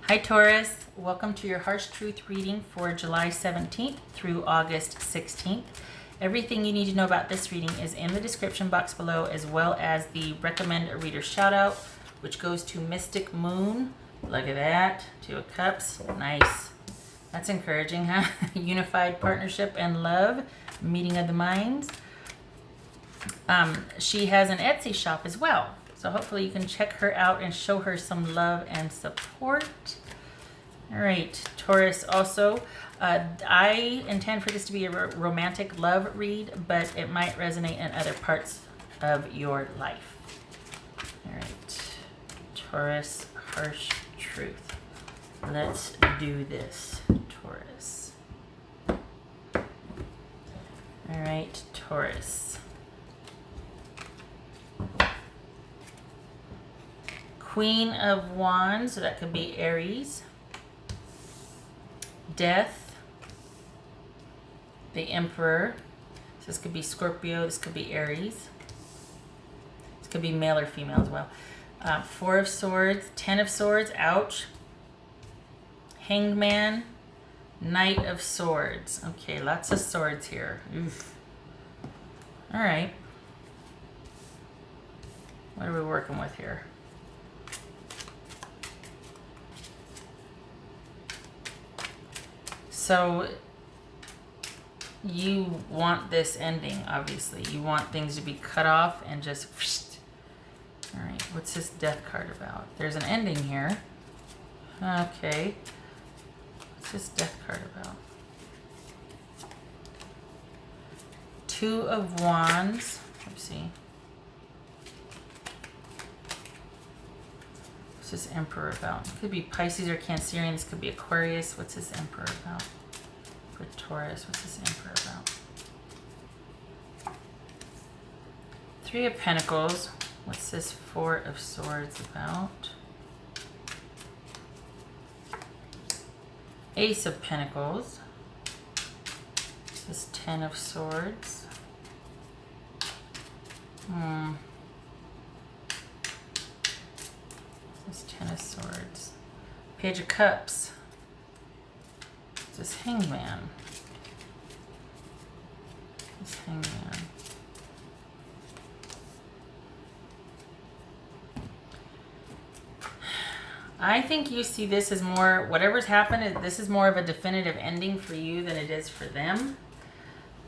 Hi Taurus, welcome to your Harsh Truth reading for July 17th through August 16th. Everything you need to know about this reading is in the description box below, as well as the recommend a reader shout out, which goes to Mystic Moon. Look at that, Two of Cups, nice. That's encouraging, huh? Unified partnership and love, meeting of the minds. She has an Etsy shop as well. So hopefully you can check her out and show her some love and support. All right, Taurus also, I intend for this to be a romantic love read, but it might resonate in other parts of your life. All right, Taurus, Harsh Truth. Let's do this, Taurus. All right, Taurus. Queen of Wands, so that could be Aries. Death. The Emperor. So this could be Scorpio, this could be Aries. This could be male or female as well. Four of Swords, Ten of Swords, ouch. Hanged Man, Knight of Swords. Okay, lots of swords here. Oof. All right. What are we working with here? So you want this ending, obviously. You want things to be cut off and just... All right, what's this Death card about? There's an ending here. Okay. What's this Death card about? Two of Wands. Let's see. What's this Emperor about? It could be Pisces or Cancerian. This could be Aquarius. What's this Emperor about? For Taurus, what's this Emperor about? Three of Pentacles. What's this Four of Swords about? Ace of Pentacles. What's this Ten of Swords? This Ten of Swords. Page of Cups. This Hangman. This Hangman. I think you see this as more, whatever's happened, this is more of a definitive ending for you than it is for them.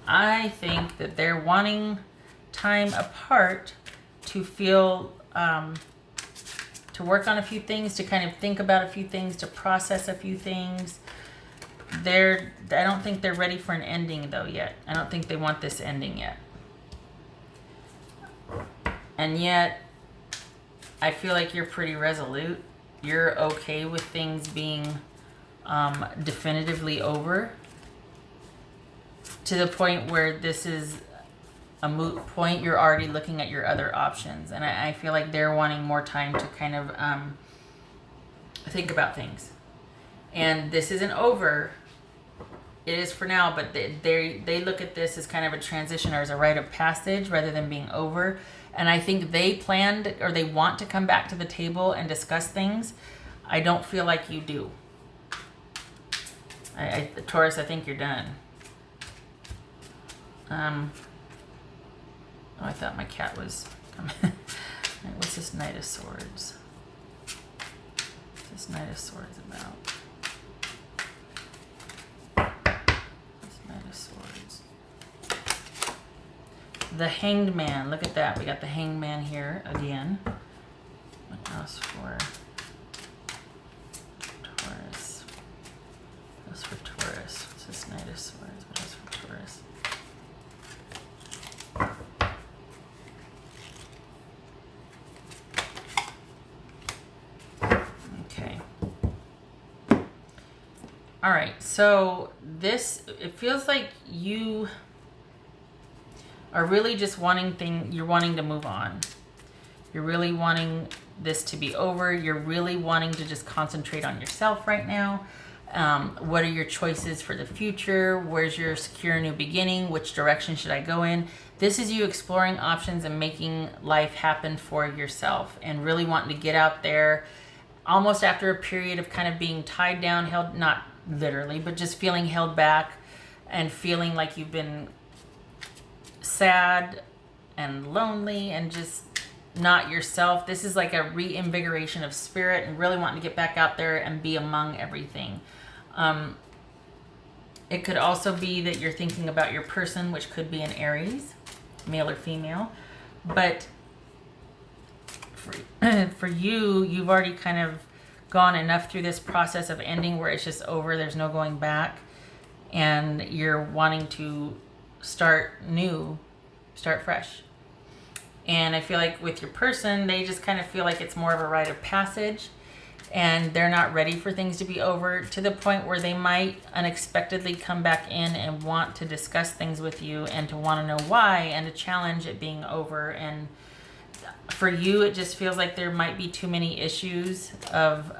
I think that they're wanting time apart to feel, to work on a few things, to kind of think about a few things, to process a few things. I don't think they're ready for an ending though yet. I don't think they want this ending yet. And yet, I feel like you're pretty resolute. You're okay with things being definitively over, to the point where this is a moot point. You're already looking at your other options. And I feel like they're wanting more time to kind of think about things. And this isn't over. It is for now, but they look at this as kind of a transition or as a rite of passage rather than being over. And I think they planned, or they want to come back to the table and discuss things. I don't feel like you do. Taurus, I think you're done. Oh, I thought my cat was coming. What's this Knight of Swords? What's this Knight of Swords about? Swords. The Hanged Man. Look at that. We got the Hanged Man here again. What else for Taurus? What else for Taurus? What's this Knight of Swords? What else for Taurus? Okay. All right. So this, it feels like you are really just you're wanting to move on. You're really wanting this to be over. You're really wanting to just concentrate on yourself right now. What are your choices for the future? Where's your secure new beginning? Which direction should I go in? This is you exploring options and making life happen for yourself and really wanting to get out there almost after a period of kind of being tied down, held, not literally, but just feeling held back and feeling like you've been sad and lonely and just not yourself. This is like a reinvigoration of spirit and really wanting to get back out there and be among everything. It could also be that you're thinking about your person, which could be an Aries, male or female. But for you, you've already kind of gone enough through this process of ending where it's just over, there's no going back, and you're wanting to start new, start fresh. And I feel like with your person, they just kind of feel like it's more of a rite of passage, and they're not ready for things to be over, to the point where they might unexpectedly come back in and want to discuss things with you and to want to know why and to challenge it being over. And for you, it just feels like there might be too many issues of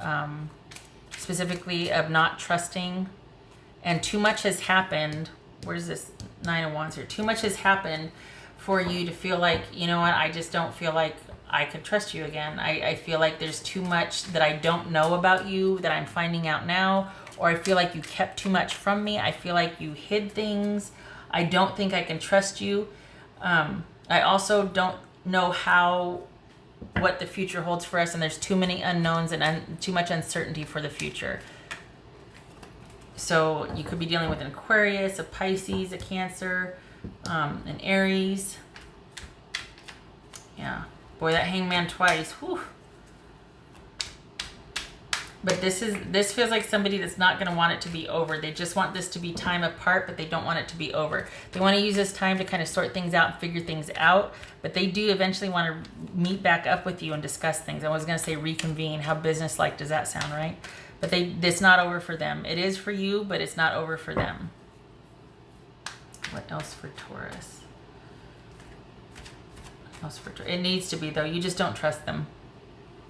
specifically of not trusting, and too much has happened. Where's this 9 of Wands here? Too much has happened for you to feel like, you know what, I just don't feel like I could trust you again. I feel like there's too much that I don't know about you that I'm finding out now, or I feel like you kept too much from me. I feel like you hid things. I don't think I can trust you. I also don't know what the future holds for us, and there's too many unknowns and too much uncertainty for the future. So you could be dealing with an Aquarius, a Pisces, a Cancer, an Aries. Yeah. Boy, that Hangman twice. Whew. But this feels like somebody that's not going to want it to be over. They just want this to be time apart, but they don't want it to be over. They want to use this time to kind of sort things out and figure things out, but they do eventually want to meet back up with you and discuss things. I was going to say reconvene. How business-like does that sound, right? But it's not over for them. It is for you, but it's not over for them. What else for Taurus? It needs to be, though. You just don't trust them.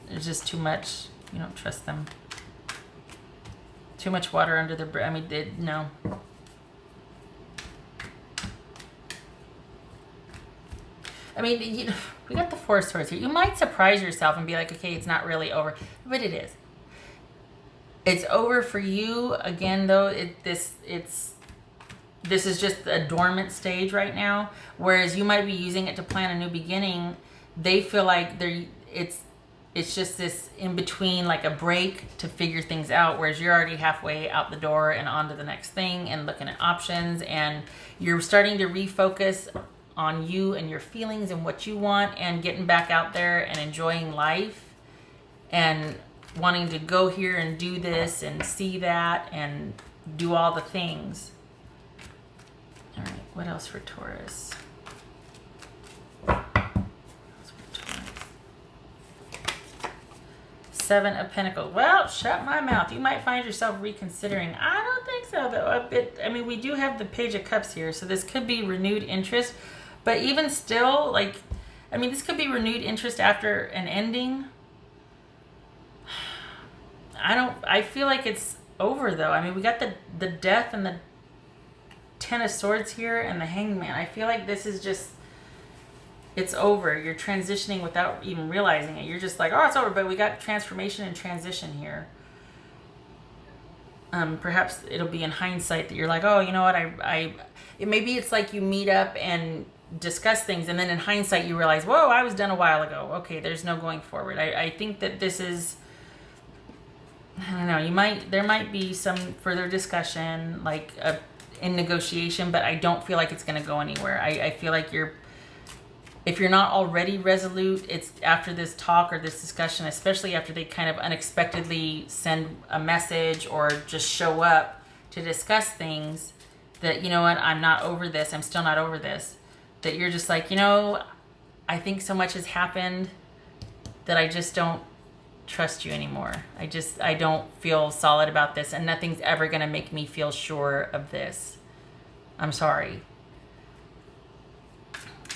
There's just too much. You don't trust them. Too much water under the bridge. I mean, no. I mean, we got the Four of Swords here. You might surprise yourself and be like, okay, it's not really over. But it is. It's over for you. Again, though, this is just a dormant stage right now. Whereas you might be using it to plan a new beginning. They feel like it's just this in between, like a break to figure things out. Whereas you're already halfway out the door and on to the next thing and looking at options. And you're starting to refocus on you and your feelings and what you want, and getting back out there and enjoying life and wanting to go here and do this and see that and do all the things. All right, what else for Taurus? Seven of Pentacles. Well, shut my mouth. You might find yourself reconsidering. I don't think so, though. I mean, we do have the Page of Cups here, so this could be renewed interest. But even still, like, I mean, this could be renewed interest after an ending. I feel like it's over, though. I mean, we got the Death and the Ten of Swords here and the Hangman. I feel like this is just, it's over. You're transitioning without even realizing it. You're just like, oh, it's over. But we got transformation and transition here. Perhaps it'll be in hindsight that you're like, oh, you know what? Maybe it's like you meet up and discuss things, and then in hindsight you realize, whoa, I was done a while ago. Okay, there's no going forward. I think that this is, I don't know. There might be some further discussion, like in negotiation, but I don't feel like it's going to go anywhere. I feel like if you're not already resolute, it's after this talk or this discussion, especially after they kind of unexpectedly send a message or just show up to discuss things, that, you know what, I'm not over this. I'm still not over this. That you're just like, you know, I think so much has happened that I just don't trust you anymore. I don't feel solid about this, and nothing's ever going to make me feel sure of this. I'm sorry.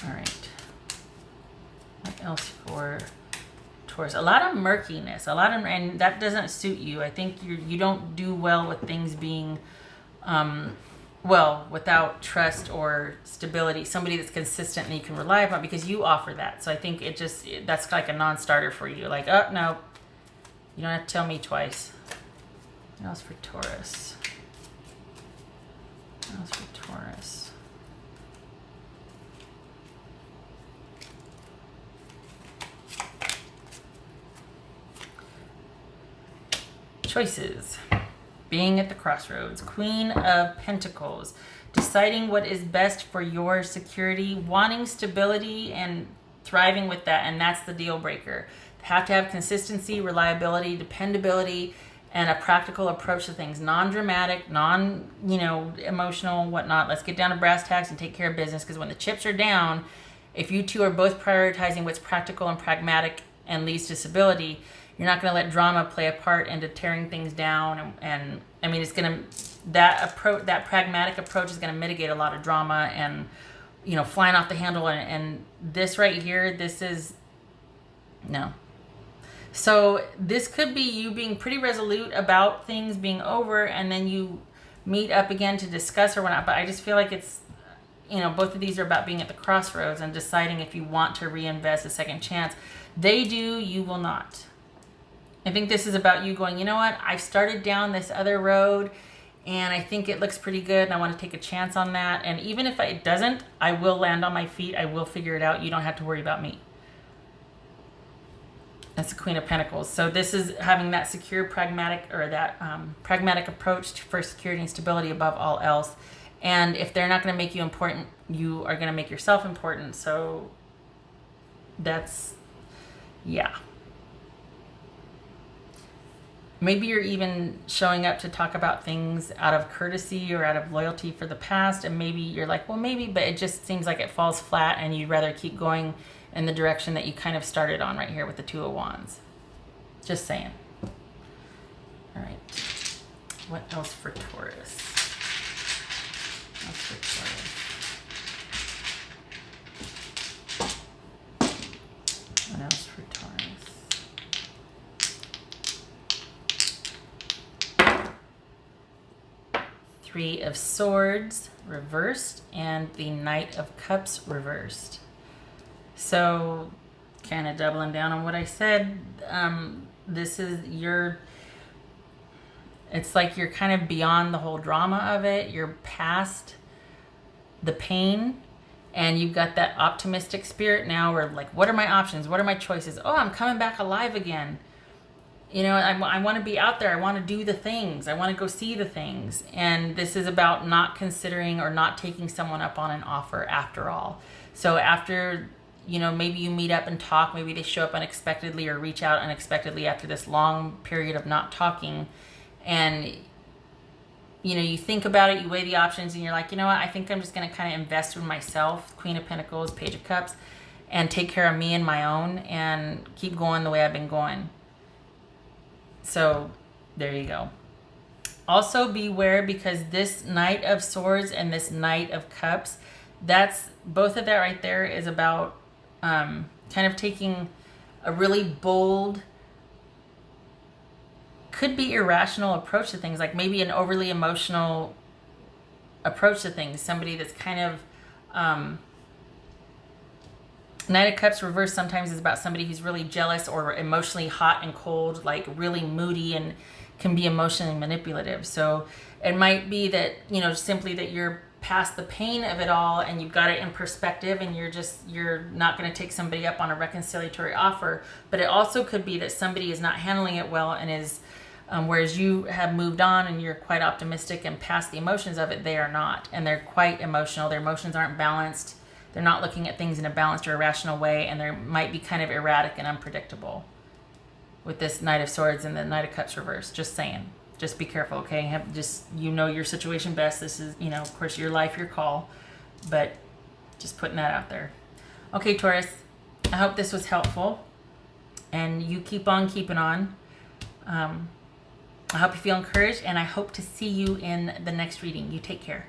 All right. What else for Taurus? A lot of murkiness, and that doesn't suit you. I think you don't do well with things being, without trust or stability. Somebody that's consistent and you can rely upon, because you offer that. So I think that's like a non-starter for you. Like, oh no, You don't have to tell me twice. What else for Taurus? What else for Taurus? Choices. Being at the crossroads. Queen of Pentacles. Deciding what is best for your security. Wanting stability and thriving with that. And that's the deal breaker. Have to have consistency, reliability, dependability, and a practical approach to things. Non-dramatic, emotional, whatnot. Let's get down to brass tacks and take care of business. Because when the chips are down, if you two are both prioritizing what's practical and pragmatic and leads to stability, you're not going to let drama play a part into tearing things down. And I mean, it's going to, that pragmatic approach is going to mitigate a lot of drama and, flying off the handle. And this right here, this is, no. So this could be you being pretty resolute about things being over, and then you meet up again to discuss or whatnot. But I just feel like it's, both of these are about being at the crossroads and deciding if you want to reinvest a second chance. They do, you will not. I think this is about you going, you know what? I started down this other road and I think it looks pretty good and I want to take a chance on that. And even if it doesn't, I will land on my feet. I will figure it out. You don't have to worry about me. That's the Queen of Pentacles. So this is having that secure, pragmatic, or that pragmatic approach for security and stability above all else. And if they're not going to make you important, you are going to make yourself important. So that's, yeah. Maybe you're even showing up to talk about things out of courtesy or out of loyalty for the past. And maybe you're like, well, maybe, but it just seems like it falls flat and you'd rather keep going in the direction that you kind of started on right here with the Two of Wands. Just saying. All right. What else for Taurus? What else for Taurus? What else for Taurus? Three of Swords reversed and the Knight of Cups reversed. So kind of doubling down on what I said. This is it's like you're kind of beyond the whole drama of it. You're past the pain and you've got that optimistic spirit now where like, what are my options? What are my choices? Oh, I'm coming back alive again. I want to be out there. I want to do the things. I want to go see the things. And this is about not considering or not taking someone up on an offer after all. So after, maybe you meet up and talk, maybe they show up unexpectedly or reach out unexpectedly after this long period of not talking. And, you think about it, you weigh the options and you're like, you know what, I think I'm just going to kind of invest in myself, Queen of Pentacles, Page of Cups, and take care of me and my own and keep going the way I've been going. So there you go. Also beware, because this Knight of Swords and this Knight of Cups, that's both of that right there is about kind of taking a really bold, could be irrational approach to things, like maybe an overly emotional approach to things. Somebody that's kind of Knight of Cups reversed sometimes is about somebody who's really jealous or emotionally hot and cold, like really moody and can be emotionally manipulative. So it might be that, simply that you're past the pain of it all and you've got it in perspective and you're not going to take somebody up on a reconciliatory offer. But it also could be that somebody is not handling it well and is, whereas you have moved on and you're quite optimistic and past the emotions of it, they are not. And they're quite emotional. Their emotions aren't balanced. They're not looking at things in a balanced or a rational way, and they might be kind of erratic and unpredictable with this Knight of Swords and the Knight of Cups reversed. Just saying. Just be careful, okay? Your situation best. This is, of course, your life, your call, but just putting that out there. Okay, Taurus, I hope this was helpful, and you keep on keeping on. I hope you feel encouraged, and I hope to see you in the next reading. You take care.